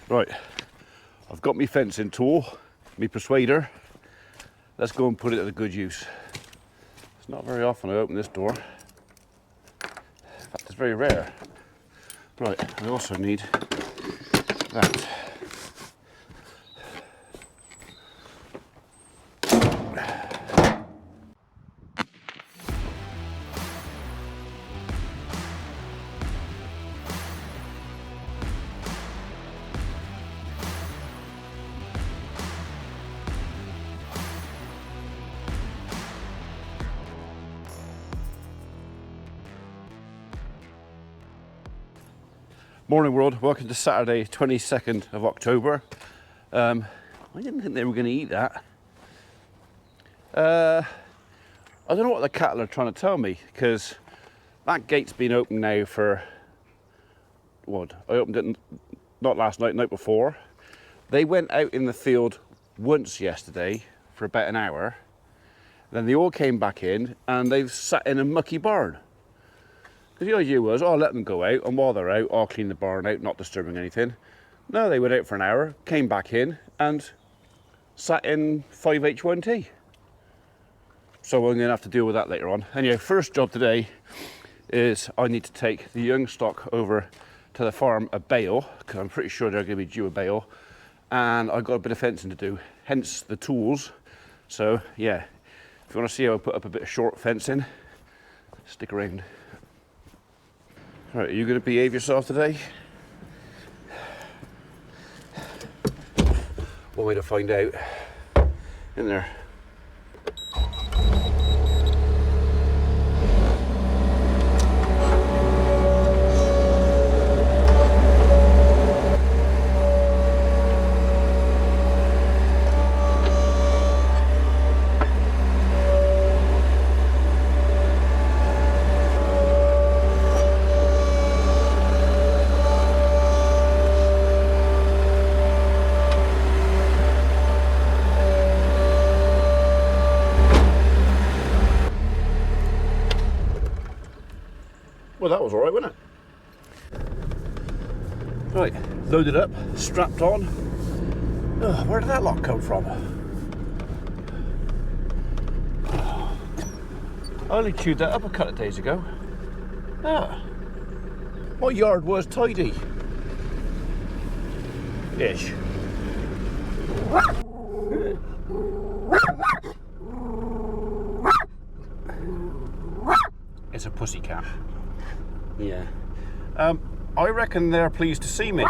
Right, I've got my fencing tool, my persuader. Let's go and put it to good use. It's not very often I open this door. In fact, it's very rare. Right, I also need that. Morning world, welcome to Saturday 22nd of October. I didn't think they were going to eat that. I don't know what the cattle are trying to tell me, because that gate's been open now for, what, I opened it not last night, night before. They went out in the field once yesterday for about an hour, then they all came back in and they've sat in a mucky barn. The idea was, oh, let them go out, and while they're out, I'll clean the barn out, not disturbing anything. No, they went out for an hour, came back in, and sat in 5H1T. So I'm going to have to deal with that later on. Anyway, first job today is I need to take the young stock over to the farm a bale, because I'm pretty sure they're going to be due a bale, and I've got a bit of fencing to do, hence the tools. So yeah, if you want to see how I put up a bit of short fencing, stick around. Right, are you going to behave yourself today? One way to find out. In there. Well, that was all right, wasn't it? Right, loaded up, strapped on. Oh, where did that lot come from? I only chewed that up a couple of days ago. Ah, my yard was tidy. Ish. It's a pussycat. Yeah. I reckon they're pleased to see me.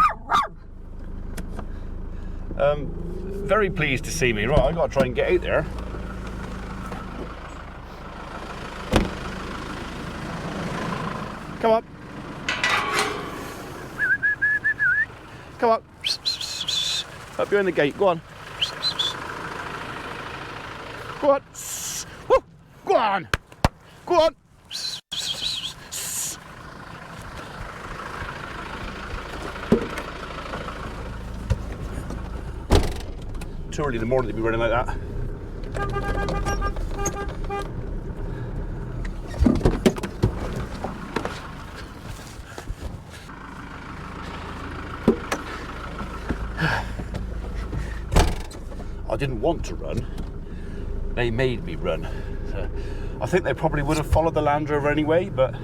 Very pleased to see me. Right, I've got to try and get out there. Come on. Come on. Up behind the gate. Go on. Go on. Woo. Go on. Go on. Too early in the morning to be running like that. I didn't want to run. They made me run. So I think they probably would have followed the Land Rover anyway, but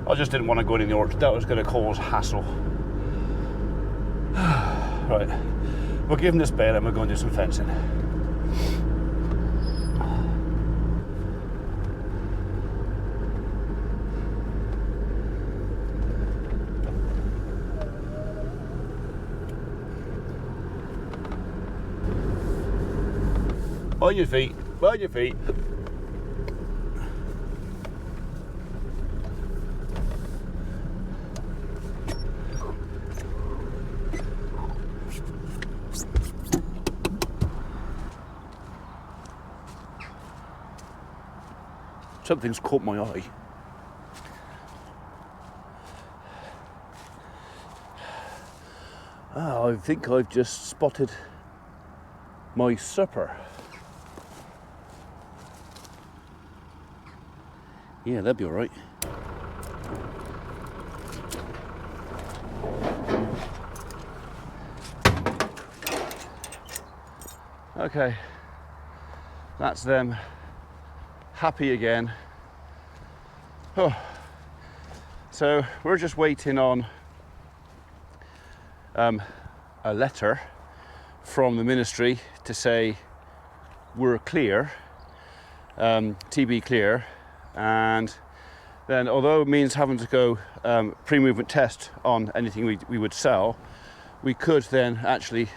I just didn't want to go in the orchard. That was going to cause hassle. Right. We'll give them this bale and we'll go and do some fencing. On your feet, on your feet. Something's caught my eye. Ah, I think I've just spotted my supper. Yeah, that'd be all right. Okay, that's them happy again. Oh. So we're just waiting on a letter from the ministry to say we're clear, TB clear, and then although it means having to go pre-movement test on anything we would sell, we could then actually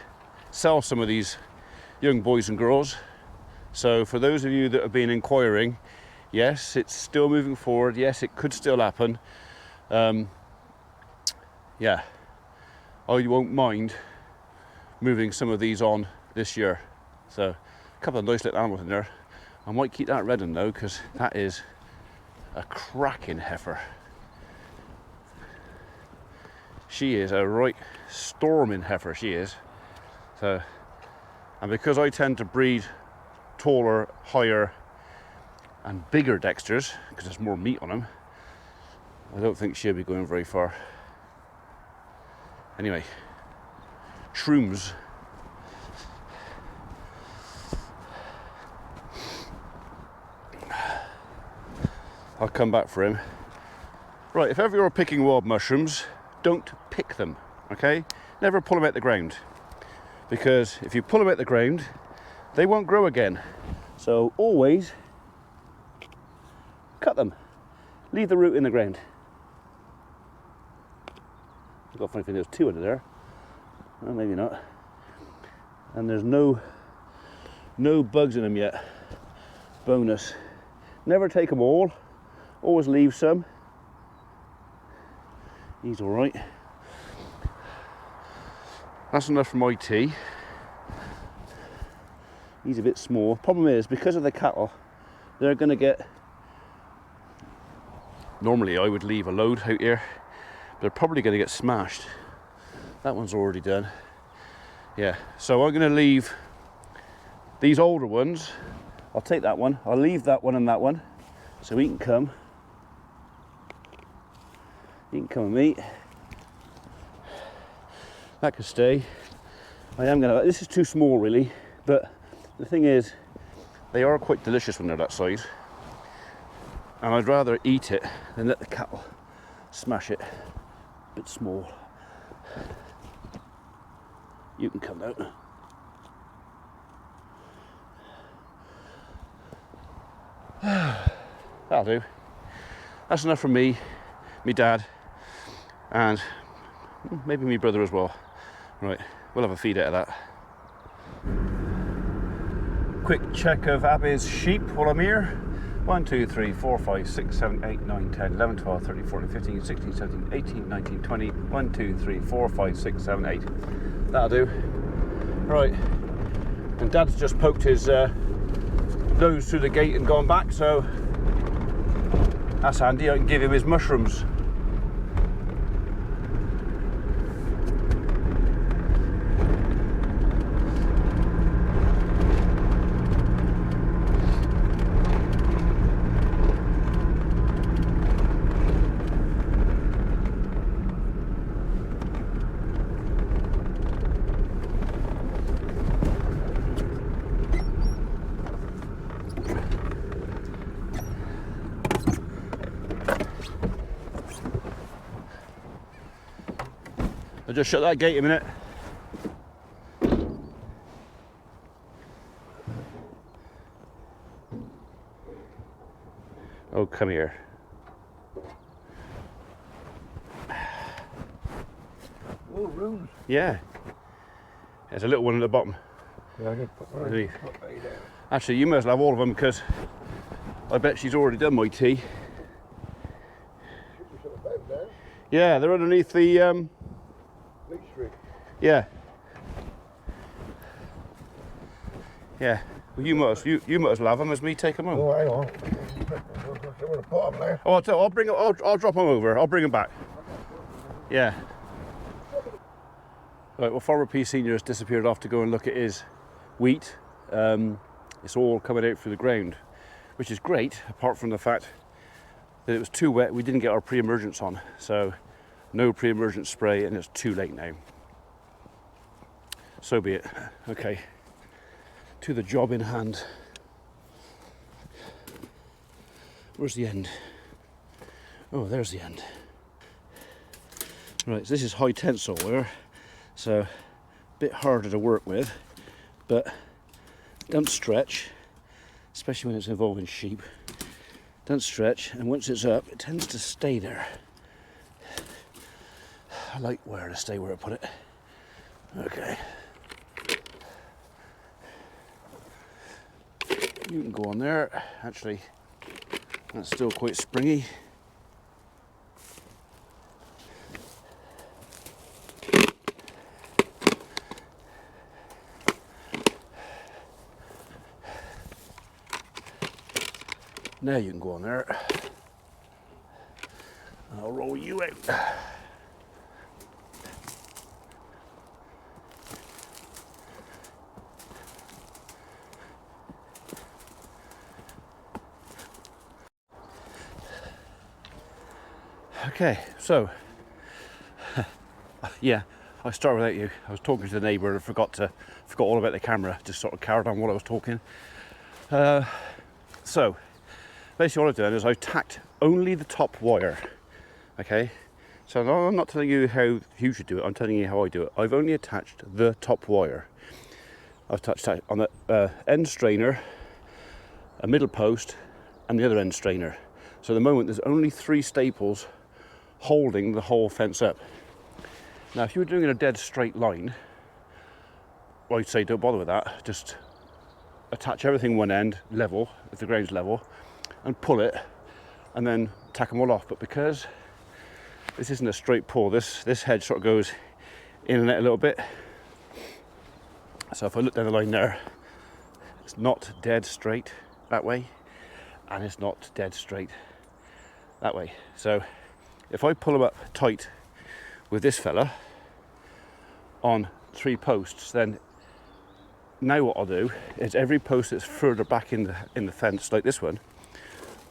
sell some of these young boys and girls. So for those of you that have been inquiring, yes, it's still moving forward. Yes, it could still happen. Yeah, I won't mind moving some of these on this year. So a couple of nice little animals in there. I might keep that red one though, because that is a cracking heifer. She is a right storming heifer, she is. So, and because I tend to breed taller, higher and bigger Dexters, because there's more meat on them, I don't think she'll be going very far. Anyway, shrooms. I'll come back for him. Right, if ever you're picking wild mushrooms, don't pick them, okay? Never pull them out the ground, because if you pull them out the ground, they won't grow again. So always cut them. Leave the root in the ground. I've got a funny feeling there's two under there. Well, maybe not. And there's no bugs in them yet. Bonus. Never take them all. Always leave some. He's all right. That's enough for my tea. He's a bit small. Problem is, because of the cattle, they're going to get... Normally I would leave a load out here. They're probably going to get smashed. That one's already done. Yeah, so I'm going to leave these older ones. I'll take that one. I'll leave that one and that one, so he can come. He can come and meet. That could stay. I am going to... This is too small, really, but the thing is, they are quite delicious when they're that size. And I'd rather eat it than let the cattle smash it. A bit small. You can come out. That'll do. That's enough from me, me dad, and maybe me brother as well. Right, we'll have a feed out of that. Quick check of Abbis sheep while I'm here. 1, 2, 3, 4, 5, 6, 7, 8, 9, 10, 11, 12, 13, 14, 15, 16, 17, 18, 19, 20. 1, 2, 3, 4, 5, 6, 7, 8. That'll do. Right. And Dad's just poked his nose through the gate and gone back, so that's handy. I can give him his mushrooms. I'll just shut that gate a minute. Oh, come here. Oh, rooms. Yeah. There's a little one at the bottom. Yeah, I can put that down. Actually, you must have all of them, because I bet she's already done my tea. Yeah, they're underneath the yeah. Yeah. Well, you might as well have them as me take them home. Oh, hang on. I'm going to put them there. Oh, I'll bring them. I'll drop them over. I'll bring them back. Yeah. Right. Well, Farmer P Senior has disappeared off to go and look at his wheat. It's all coming out through the ground, which is great. Apart from the fact that it was too wet, we didn't get our pre-emergence on, so no pre-emergence spray, and it's too late now. So be it. Okay. to the job in hand. Where's the end? Oh, there's the end. Right, so this is high tensile wire, so a bit harder to work with, but don't stretch, especially when it's involving sheep. Don't stretch, and once it's up, it tends to stay there. I like wire to stay where I put it. Okay. You can go on there. Actually, that's still quite springy. Now you can go on there. And I'll roll you out. Okay, so yeah, I started without you. I was talking to the neighbour and forgot all about the camera. Just sort of carried on while I was talking. So basically, what I've done is I've tacked only the top wire. Okay, so I'm not telling you how you should do it. I'm telling you how I do it. I've only attached the top wire. I've touched that on the end strainer, a middle post, and the other end strainer. So at the moment, there's only 3 staples holding the whole fence up. Now, if you were doing it in a dead straight line, well, I'd say don't bother with that. Just attach everything one end level, if the ground's level, and pull it, and then tack them all off. But because this isn't a straight pull, this hedge sort of goes in and out a little bit. So if I look down the line there, it's not dead straight that way, and it's not dead straight that way. So if I pull them up tight with this fella on 3 posts, then now what I'll do is every post that's further back in the fence, like this one,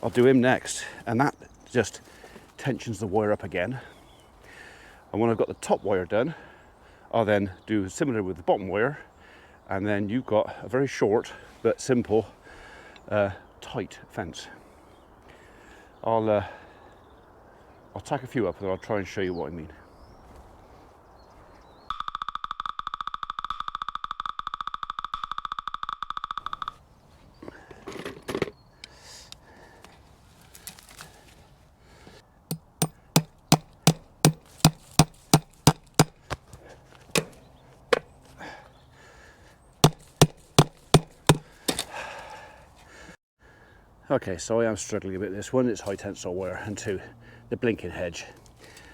I'll do him next, and that just tensions the wire up again. And when I've got the top wire done, I'll then do similar with the bottom wire, and then you've got a very short but simple tight fence. I'll tack a few up and I'll try and show you what I mean. Okay, so I am struggling a bit with this. 1, it's high tensile wire, and 2, the blinking hedge.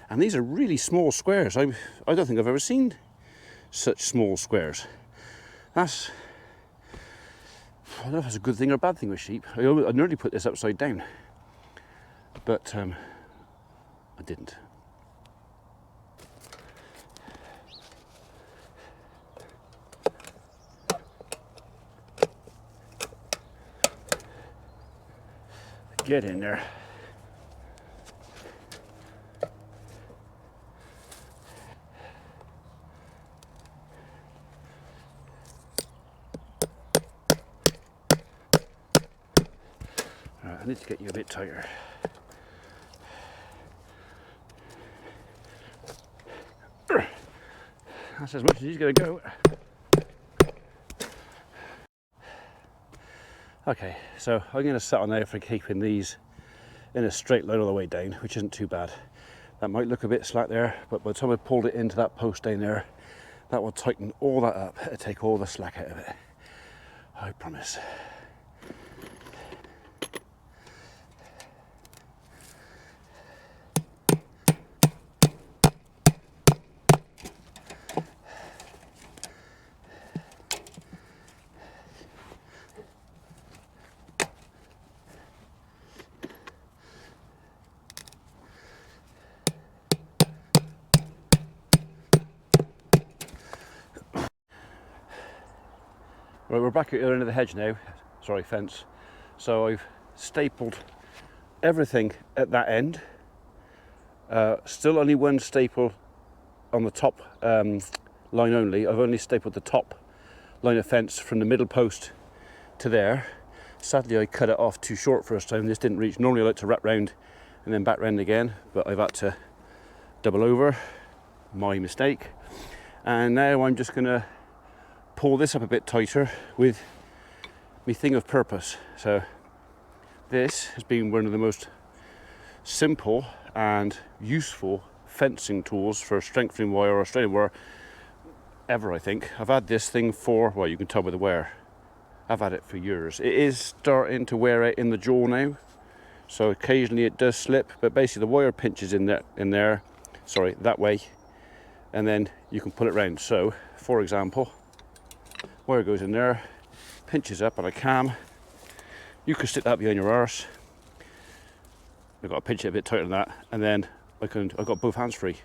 And these are really small squares. I don't think I've ever seen such small squares. I don't know if that's a good thing or a bad thing with sheep. I nearly put this upside down, but I didn't. Get in there. Right, I need to get you a bit tighter. That's as much as he's going to go. Okay, so I'm going to settle now for keeping these in a straight line all the way down, which isn't too bad. That might look a bit slack there, but by the time I pulled it into that post down there, that will tighten all that up and take all the slack out of it. I promise. Right, we're back at the other end of the hedge now, sorry, fence. So I've stapled everything at that end. Still only 1 staple on the top line only. I've only stapled the top line of fence from the middle post to there. Sadly, I cut it off too short first time. This didn't reach. Normally I like to wrap round and then back round again, but I've had to double over. My mistake. And now I'm just gonna pull this up a bit tighter with my thing of purpose. So this has been one of the most simple and useful fencing tools for strengthening wire or straining wire ever, I think. I've had this thing for, well, you can tell by the wear, I've had it for years. It is starting to wear out in the jaw now, so occasionally it does slip, but basically the wire pinches in there, sorry, that way, and then you can pull it round. So, for example, wire goes in there, pinches up on a cam, you can stick that behind your arse. I've got to pinch it a bit tighter than that, and then I've got both hands free.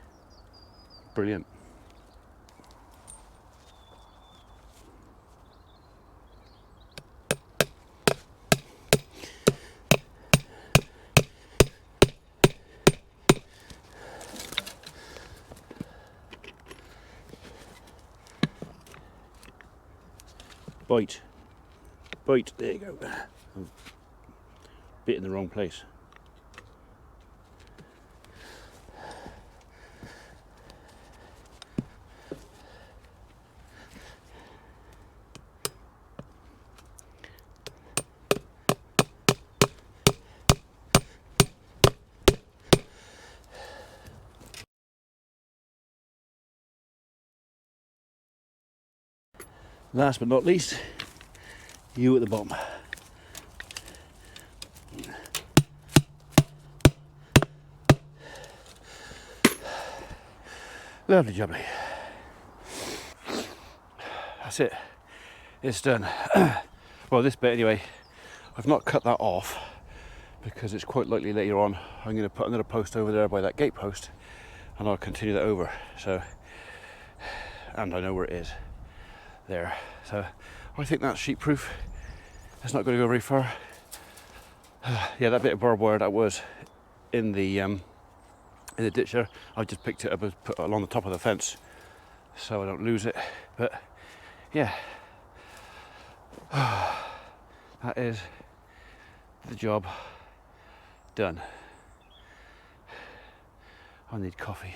Brilliant. Bite, bite, there you go. Bit in the wrong place. Last but not least, you at the bottom. Lovely jubbly. That's it. It's done. Well, this bit anyway, I've not cut that off because it's quite likely later on I'm going to put another post over there by that gate post and I'll continue that over. So, and I know where it is. There. So I think that's sheet proof. It's not going to go very far. Yeah, that bit of barbed wire that was in the ditch there, I just picked it up and put it along the top of the fence so I don't lose it. But yeah, that is the job done. I need coffee.